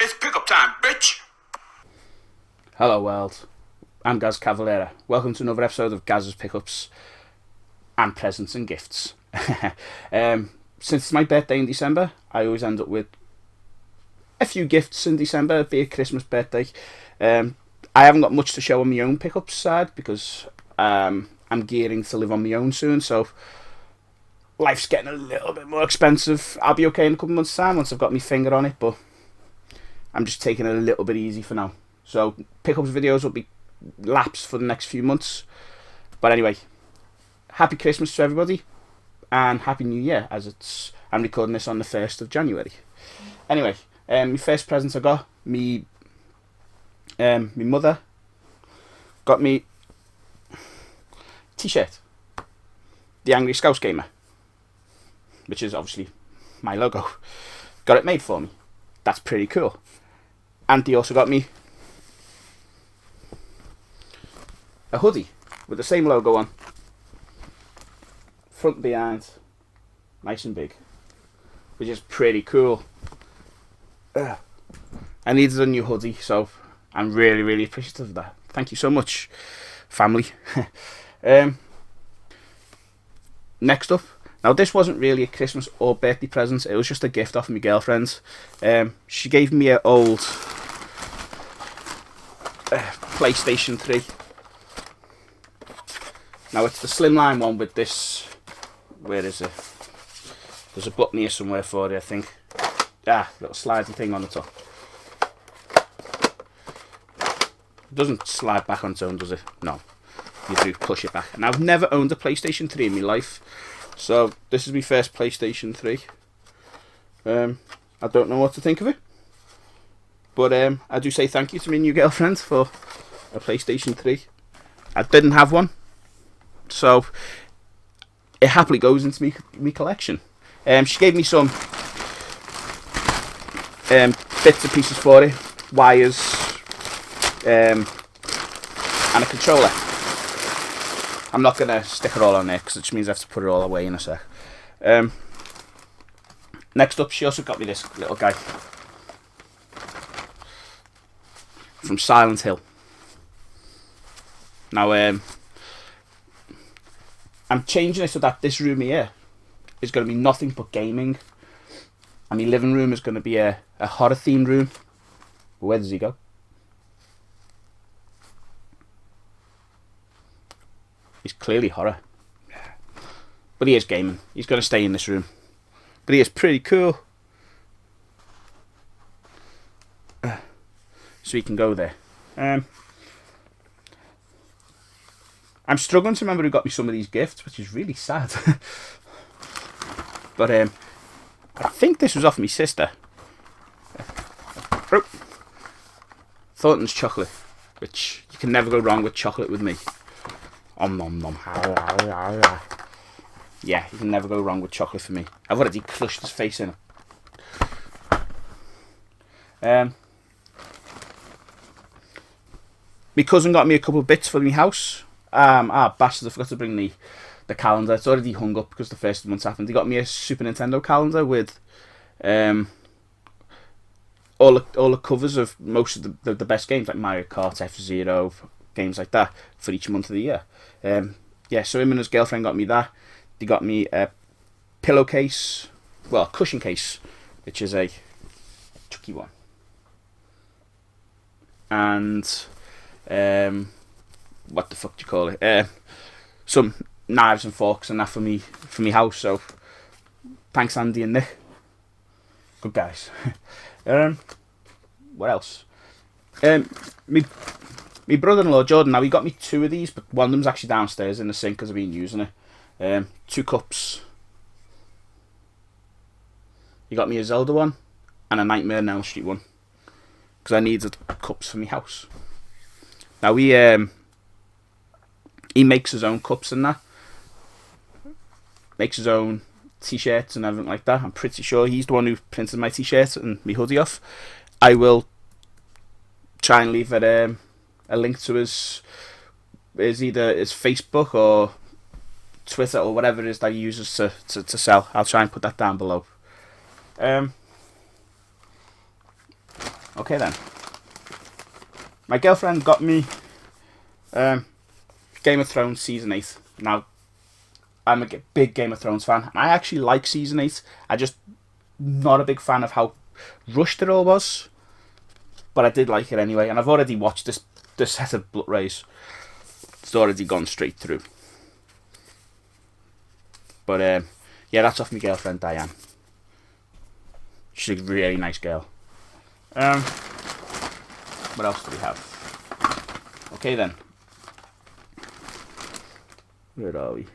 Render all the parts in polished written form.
It's pickup time, bitch! Hello world, I'm Gazz Cavalera. Welcome to another episode of Gazz's Pickups and Presents and Gifts. Since it's my birthday in December, I always end up with a few gifts in December, be it Christmas, birthday. I haven't got much to show on my own pickups side because I'm gearing to live on my own soon, so life's getting a little bit more expensive. I'll be okay in a couple months' time once I've got my finger on it, but I'm just taking it a little bit easy for now. So pickups videos will be lapsed for the next few months. But anyway, happy Christmas to everybody and happy New Year, as I'm recording this on the 1st of January. Anyway, my first present I got, me mother got me t-shirt, the Angry Scouse Gamer, which is obviously my logo. Got it made for me. That's pretty cool. Auntie also got me a hoodie with the same logo on, front and behind, nice and big, which is pretty cool. I needed a new hoodie, so I'm really appreciative of that. Thank you so much, family. Next up, now this wasn't really a Christmas or birthday present, it was just a gift off my girlfriend. She gave me an old PlayStation 3. Now it's the slimline one with this, where is it? There's a button here somewhere for it, I think. Little slidey thing on the top. It doesn't slide back on its own, does it? No. You do push it back. And I've never owned a PlayStation 3 in my life. So this is my first PlayStation 3. I don't know what to think of it. But I do say thank you to my new girlfriend for a PlayStation 3. I didn't have one, so it happily goes into me collection. She gave me some bits and pieces for it, wires, and a controller. I'm not going to stick it all on there because it just means I have to put it all away in a sec. Next up, she also got me this little guy from Silent Hill. Now, I'm changing it so that this room here is going to be nothing but gaming, and my living room is going to be a horror themed room. Where does he go? He's clearly horror, but he is gaming. He's going to stay in this room, but he is pretty cool, so he can go there. I'm struggling to remember who got me some of these gifts, which is really sad. But I think this was off my sister. Thornton's chocolate, which you can never go wrong with chocolate with me. Om nom nom. Yeah, you can never go wrong with chocolate for me. I've already crushed his face in it. My cousin got me a couple of bits for my house. Bastard, I forgot to bring the calendar. It's already hung up because the first month's happened. He got me a Super Nintendo calendar with all the covers of most of the best games, like Mario Kart, F-Zero, games like that, for each month of the year. So him and his girlfriend got me that. They got me a pillowcase, well, a cushion case, which is a chucky one. And what the fuck do you call it? Some knives and forks and that for me house. So thanks, Andy and Nick. Good guys. What else? Me brother-in-law Jordan. Now he got me two of these, but one of them's actually downstairs in the sink because I've been using it. 2 cups. He got me a Zelda one and a Nightmare on Elm Street one because I needed cups for my house. Now he makes his own cups and that. Makes his own t-shirts and everything like that. I'm pretty sure he's the one who printed my t-shirt and my hoodie off. I will try and leave a link to his either his Facebook or Twitter or whatever it is that he uses to sell. I'll try and put that down below. Okay then. My girlfriend got me Game of Thrones Season 8. Now, I'm a big Game of Thrones fan, and I actually like Season 8. I just not a big fan of how rushed it all was. But I did like it anyway, and I've already watched this set of Blu-rays. It's already gone straight through. But yeah, that's off my girlfriend Diane. She's a really nice girl. What else do we have? Okay then. Where are we?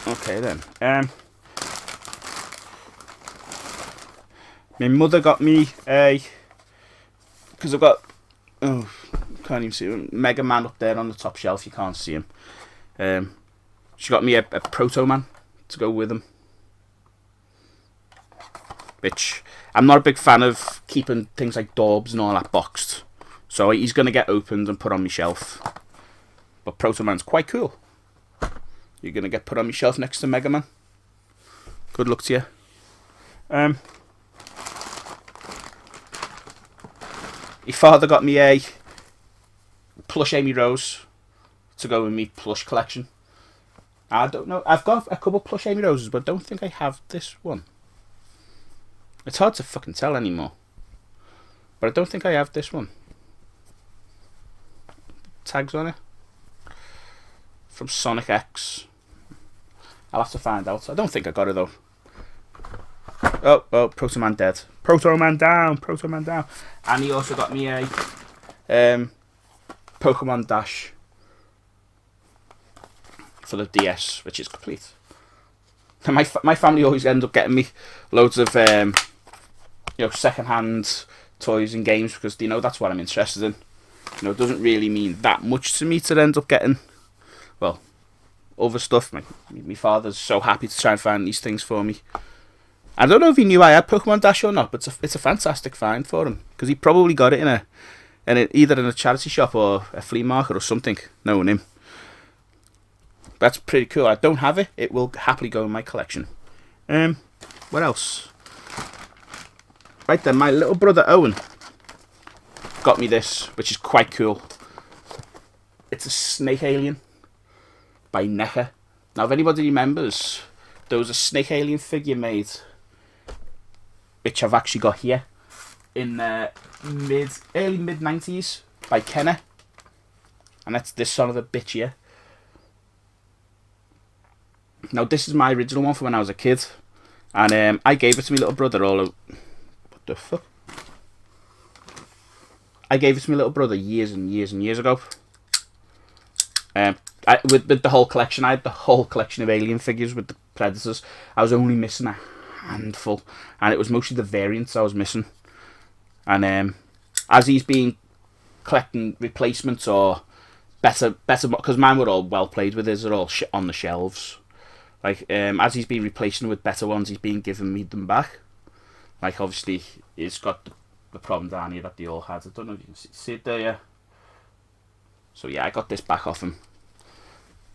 Okay then. My mother got me a, because I've got, oh, can't even see him, Mega Man up there on the top shelf. You can't see him. She got me a Proto Man to go with him, which I'm not a big fan of keeping things like Daubs and all that boxed. So he's going to get opened and put on my shelf. But Proto Man's quite cool. You're going to get put on my shelf next to Mega Man. Good luck to you. My father got me a plush Amy Rose to go with me plush collection. I don't know. I've got a couple plush Amy Roses, but I don't think I have this one. It's hard to fucking tell anymore. But I don't think I have this one. Tags on it. From Sonic X. I'll have to find out. I don't think I got it though. Oh, Proto Man dead. Proto Man down. Proto Man down. And he also got me a Pokemon Dash for the DS, which is complete. And my family always end up getting me loads of second-hand toys and games because that's what I'm interested in. It doesn't really mean that much to me to end up getting, well, other stuff. My father's so happy to try and find these things for me. I don't know if he knew I had Pokemon Dash or not, but it's a fantastic find for him because he probably got it either in a charity shop or a flea market or something, knowing him. That's pretty cool. I don't have it. It will happily go in my collection. What else? Right then, my little brother Owen got me this, which is quite cool. It's a Snake Alien by NECA. Now, if anybody remembers, there was a Snake Alien figure made, which I've actually got here, in early mid-90s by Kenner. And that's this son of a bitch here. Now, this is my original one from when I was a kid. And I gave it to my little brother what the fuck? I gave it to my little brother years and years and years ago. With the whole collection, I had the whole collection of Alien figures with the Predators. I was only missing a handful, and it was mostly the variants I was missing. And as he's been collecting replacements or better, because mine were all well played with, his are all on the shelves. Like as he's been replacing with better ones, he's been giving me them back. Like obviously, he's got the problem down here that they all had. I don't know if you can see it there, yeah. So yeah, I got this back off him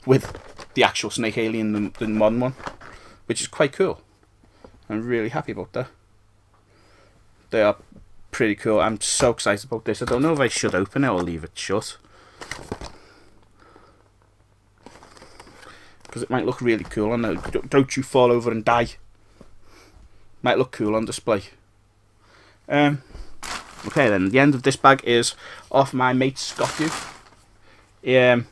with the actual Snake Alien, the modern one, which is quite cool. I'm really happy about that. They are pretty cool. I'm so excited about this. I don't know if I should open it or leave it shut, because it might look really cool on there. Don't you fall over and die. Might look cool on display. Okay then, the end of this bag is off my mate Scotty. I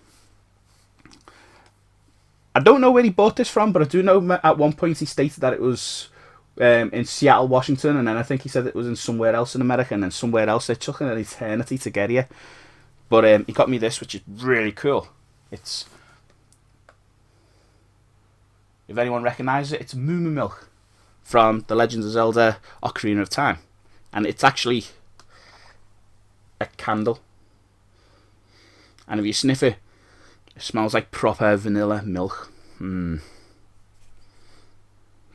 don't know where he bought this from, but I do know at one point he stated that it was in Seattle, Washington, and then I think he said it was in somewhere else in America, and then somewhere else. It took an eternity to get here. But he got me this, which is really cool. It's, if anyone recognises it, it's Moo Moo Milk from The Legend of Zelda Ocarina of Time. And it's actually a candle. And if you sniff it, it smells like proper vanilla milk. It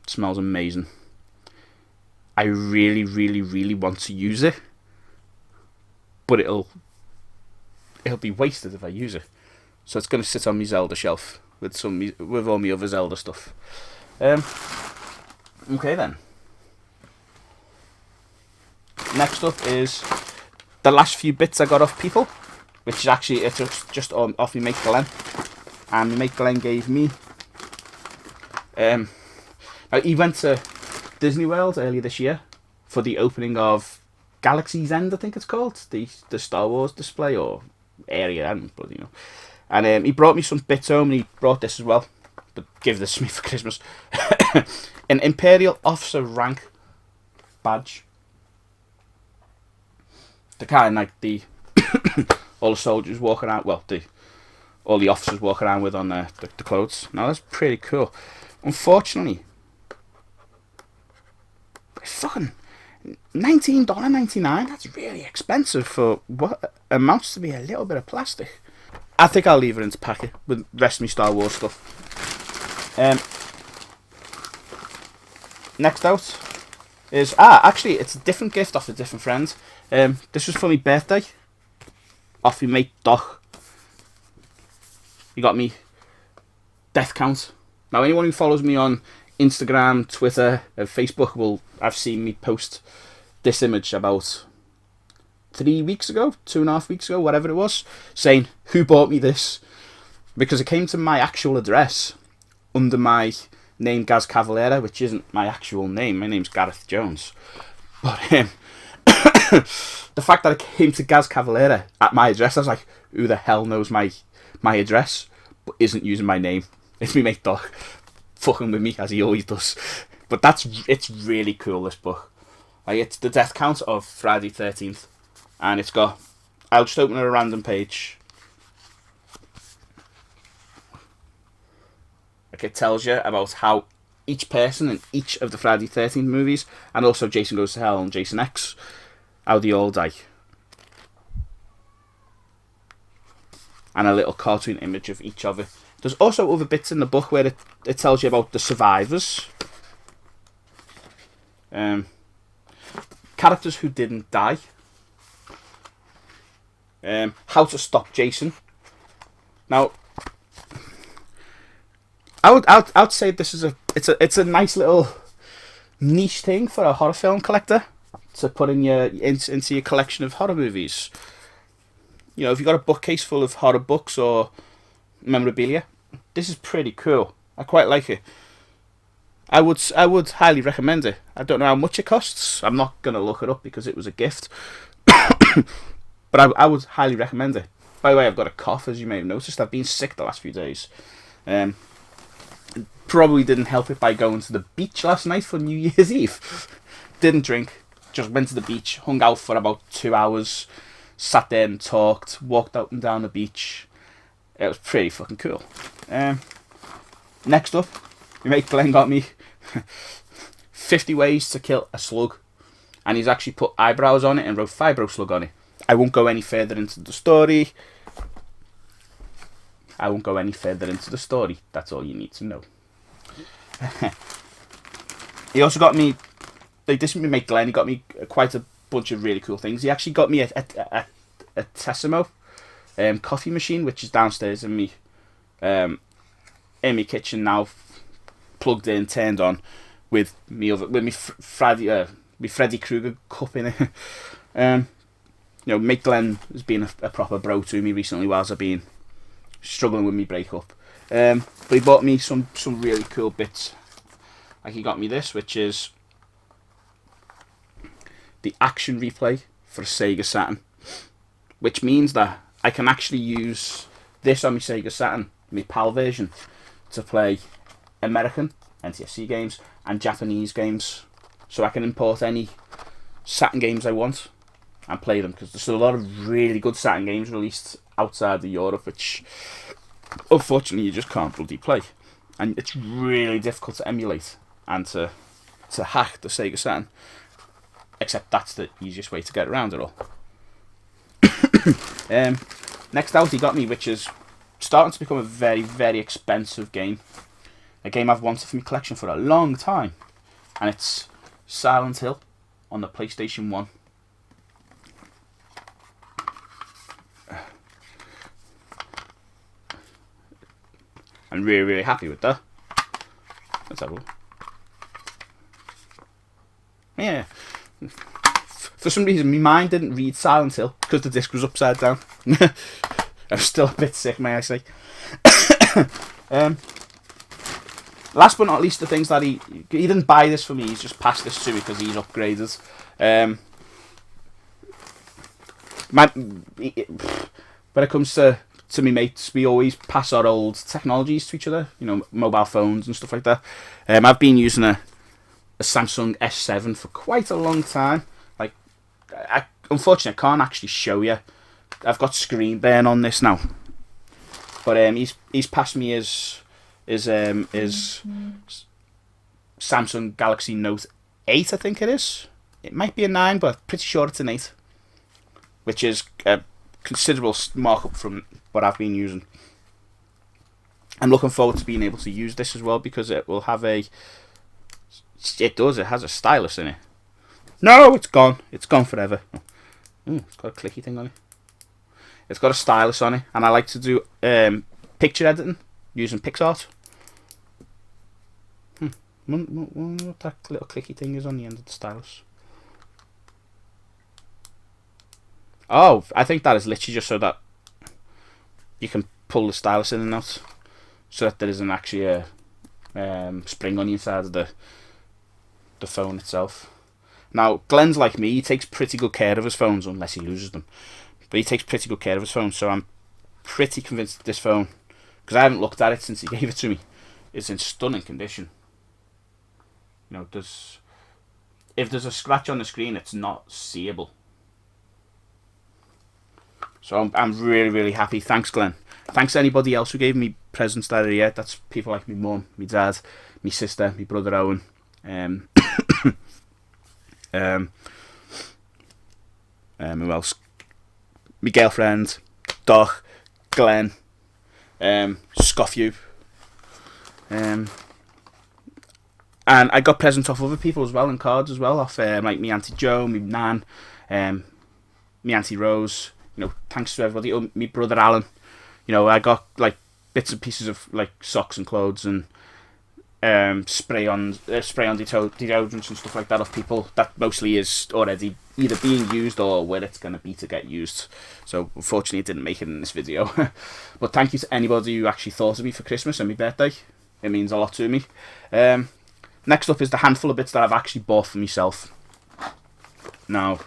smells amazing. I really, really, really want to use it, but it'll be wasted if I use it. So it's going to sit on my Zelda shelf with all my other Zelda stuff. Okay then. Next up is the last few bits I got off people, which is actually it's just off my mate Glenn, and my mate Glenn gave me. He went to Disney World earlier this year for the opening of Galaxy's End, I think it's called, the Star Wars display or area, I don't bloody know. And he brought me some bits home, and he brought this as well. To give this to me for Christmas. An Imperial Officer rank badge. The kind like the all the soldiers walking out, well, all the officers walking around with on the clothes. Now that's pretty cool. Unfortunately, it's fucking $19.99. That's really expensive for what amounts to be a little bit of plastic. I think I'll leave it in to pack it with the rest of my Star Wars stuff. Next out is actually it's a different gift off a different friend. This was for my birthday. Off my mate Doc. He got me Death Count. Now anyone who follows me on Instagram, Twitter, and Facebook will have seen me post this image about 3 weeks ago, 2.5 weeks ago, whatever it was, saying who bought me this, because it came to my actual address under my name Gazz Cavalera, which isn't my actual name. My name's Gareth Jones. But the fact that it came to Gazz Cavalera at my address, I was like, who the hell knows my address but isn't using my name? It's me mate Doc fucking with me as he always does. But it's really cool, this book. Like, it's the death count of Friday 13th, and it's got, I'll just open a random page. Like, it tells you about how each person in each of the Friday 13th movies, and also Jason Goes to Hell and Jason X, how they all die. And a little cartoon image of each of it. There's also other bits in the book where it tells you about the survivors. Characters who didn't die. How to stop Jason. Now, I'd say this is it's a nice little niche thing for a horror film collector to put in into your collection of horror movies. You know, if you've got a bookcase full of horror books or memorabilia, this is pretty cool. I quite like it. I would highly recommend it. I don't know how much it costs. I'm not gonna look it up because it was a gift. But I would highly recommend it. By the way, I've got a cough, as you may have noticed. I've been sick the last few days. Probably didn't help it by going to the beach last night for New Year's Eve. Didn't drink, just went to the beach, hung out for about 2 hours, sat there and talked, walked up and down the beach. It was pretty fucking cool. Next up, my mate Glenn got me 50 Ways to Kill a Slug, and he's actually put eyebrows on it and wrote Fibro Slug on it. I won't go any further into the story. That's all you need to know. He also got me, like, this is my mate Glenn, he got me quite a bunch of really cool things. He actually got me a Tessimo coffee machine, which is downstairs in me kitchen now, plugged in, turned on, with me Freddy Krueger cup in it. You know, mate Glenn has been a proper bro to me recently whilst I've been struggling with me breakup. But he bought me some really cool bits. Like, he got me this, which is the action replay for Sega Saturn, which means that I can actually use this on my Sega Saturn, my PAL version, to play American NTSC games and Japanese games. So I can import any Saturn games I want and play them, because there's a lot of really good Saturn games released outside of Europe, which unfortunately you just can't bloody play, and it's really difficult to emulate and to hack the Sega Saturn, except that's the easiest way to get around it all. Next out he got me, which is starting to become a very, very expensive game, a game I've wanted for my collection for a long time, and it's Silent Hill on the PlayStation 1. I'm really, really happy with that. Let's have a look. Yeah. For some reason, my mind didn't read Silent Hill because the disc was upside down. I'm still a bit sick, may I say. Last but not least, the things that he didn't buy this for me. He's just passed this to me because he's upgraded. When it comes to me mates, we always pass our old technologies to each other. You know, mobile phones and stuff like that. I've been using a Samsung S7 for quite a long time. Like, unfortunately, I can't actually show you. I've got screen burn on this now. But he's passed me his Samsung Galaxy Note 8, I think it is. It might be a 9, but pretty sure it's an 8. Which is a considerable markup from what I've been using. I'm looking forward to being able to use this as well, because it will have it has a stylus in it. No, it's gone. It's gone forever. Ooh, it's got a clicky thing on it. It's got a stylus on it, and I like to do picture editing using PixArt. What that little clicky thing is on the end of the stylus. Oh, I think that is literally just so that you can pull the stylus in and out, so that there isn't actually a spring on the inside of the phone itself. Now, Glenn's like me, he takes pretty good care of his phones, unless he loses them. But he takes pretty good care of his phone, so I'm pretty convinced that this phone, because I haven't looked at it since he gave it to me, is in stunning condition. You know, if there's a scratch on the screen, it's not seeable. So I'm really, really happy. Thanks, Glenn. Thanks to anybody else who gave me presents that year. That's people like my mum, my dad, my sister, my brother Owen, who else? My girlfriend, Doc, Glenn, Scoffew, and I got presents off other people as well, and cards as well, off like me Auntie Joe, me Nan, me Auntie Rose. You know, thanks to everybody. Oh, me brother Alan. You know, I got like bits and pieces of like socks and clothes and spray on deodorants and stuff like that off people. That mostly is already either being used or where it's going to be to get used. So unfortunately it didn't make it in this video. But thank you to anybody who actually thought of me for Christmas and my birthday. It means a lot to me. Next up is the handful of bits that I've actually bought for myself. Now,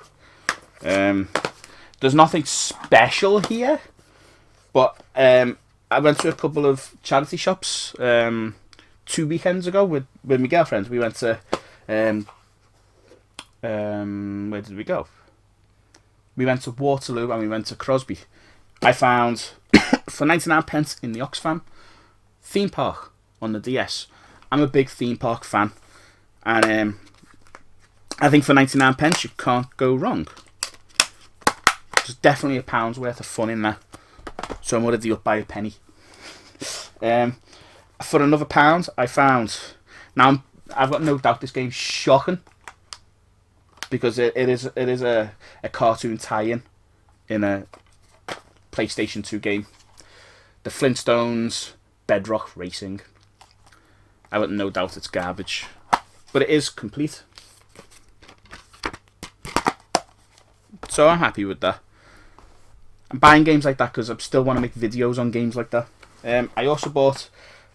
there's nothing special here, but I went to a couple of charity shops 2 weekends ago with my girlfriend. We went to where did we go? We went to Waterloo and we went to Crosby. I found for 99p in the Oxfam theme park on the DS. I'm a big theme park fan, and I think for 99p you can't go wrong. There's definitely a pound's worth of fun in there, so I'm already up by a penny. For another £1, I found. Now I've got no doubt this game's shocking, because it is a cartoon tie-in in a PlayStation 2 game. The Flintstones Bedrock Racing. I've got no doubt it's garbage, but it is complete. So I'm happy with that. I'm buying games like that because I still want to make videos on games like that. I also bought,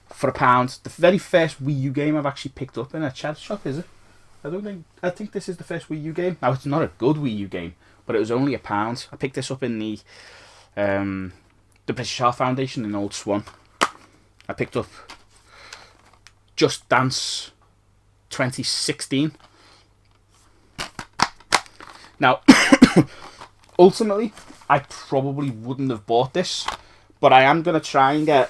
for £1, the very first Wii U game I've actually picked up in a charity shop, is it? I think this is the first Wii U game. Now, it's not a good Wii U game, but it was only £1. I picked this up in the British Heart Foundation in Old Swan. I picked up Just Dance 2016. Now, ultimately, I probably wouldn't have bought this, but I am going to try and get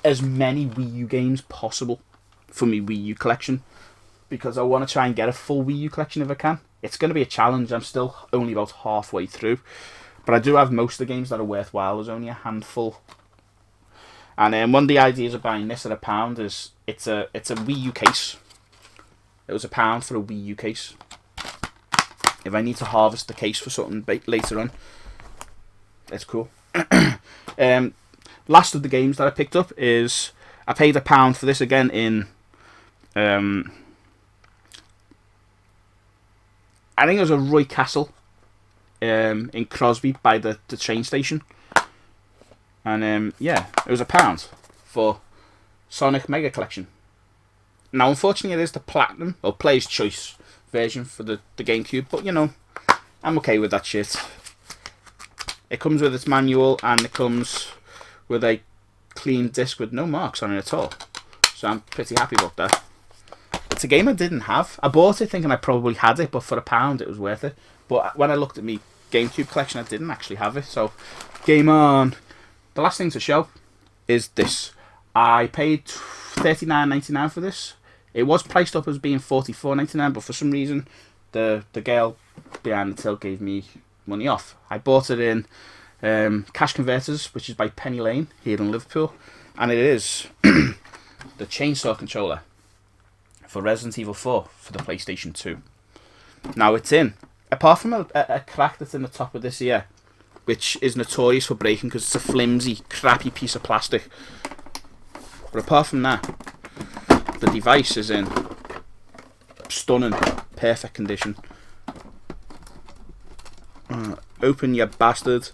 as many Wii U games possible for my Wii U collection, because I want to try and get a full Wii U collection if I can. It's going to be a challenge. I'm still only about halfway through, but I do have most of the games that are worthwhile. There's only a handful. And one of the ideas of buying this at £1 is it's a Wii U case. It was £1 for a Wii U case. If I need to harvest the case for something later on, it's cool. Last of the games that I picked up is, I paid £1 for this again in I think it was a Roy Castle in Crosby by the train station. And yeah, it was £1 for Sonic Mega Collection. Now, unfortunately, it is the Platinum, or Player's Choice version for the GameCube, but you know, I'm okay with that shit. It comes with its manual, and it comes with a clean disc with no marks on it at all. So I'm pretty happy about that. It's a game I didn't have. I bought it thinking I probably had it, but for £1 it was worth it. But when I looked at my GameCube collection, I didn't actually have it. So, game on. The last thing to show is this. I paid $39.99 for this. It was priced up as being $44.99, but for some reason the girl behind the till gave me money off. I bought it in Cash Converters, which is by Penny Lane here in Liverpool, and it is the chainsaw controller for Resident Evil 4 for the PlayStation 2. Now it's in, apart from a crack that's in the top of this here, which is notorious for breaking because it's a flimsy, crappy piece of plastic. But apart from that, the device is in stunning, perfect condition. Open, you bastard.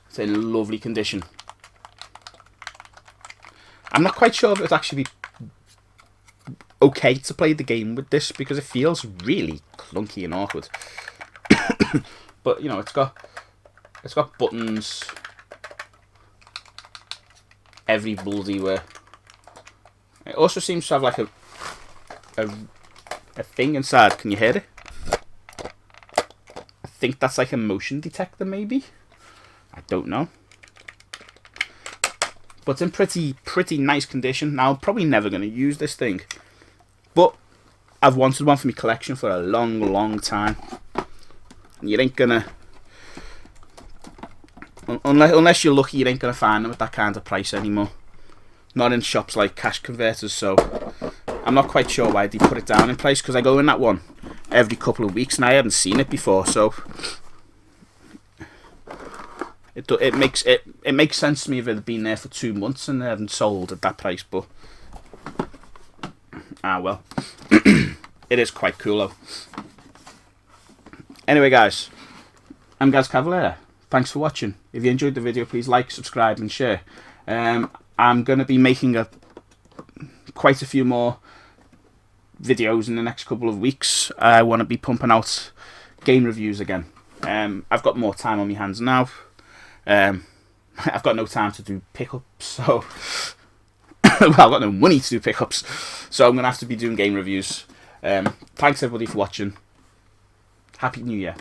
It's in lovely condition. I'm not quite sure if it's actually okay to play the game with this because it feels really clunky and awkward. But you know, it's got buttons every bloody where. It also seems to have like a thing inside. Can you hear it? I think that's like a motion detector, maybe. I don't know. But it's in pretty nice condition. Now I'm probably never going to use this thing, but I've wanted one for my collection for a long time. You ain't gonna, unless you're lucky, you ain't gonna find them at that kind of price anymore. Not in shops like Cash Converters. So I'm not quite sure why they put it down in price, because I go in that one every couple of weeks and I hadn't seen it before. So it makes sense to me if it had been there for 2 months and they hadn't sold at that price. But well, it is quite cool though. Anyway guys, I'm Gazz Cavalera. Thanks for watching. If you enjoyed the video, please like, subscribe and share. I'm going to be making quite a few more videos in the next couple of weeks. I want to be pumping out game reviews again. I've got more time on my hands now. I've got no time to do pickups, so well, I've got no money to do pickups, so I'm going to have to be doing game reviews. Thanks everybody for watching. Happy New Year.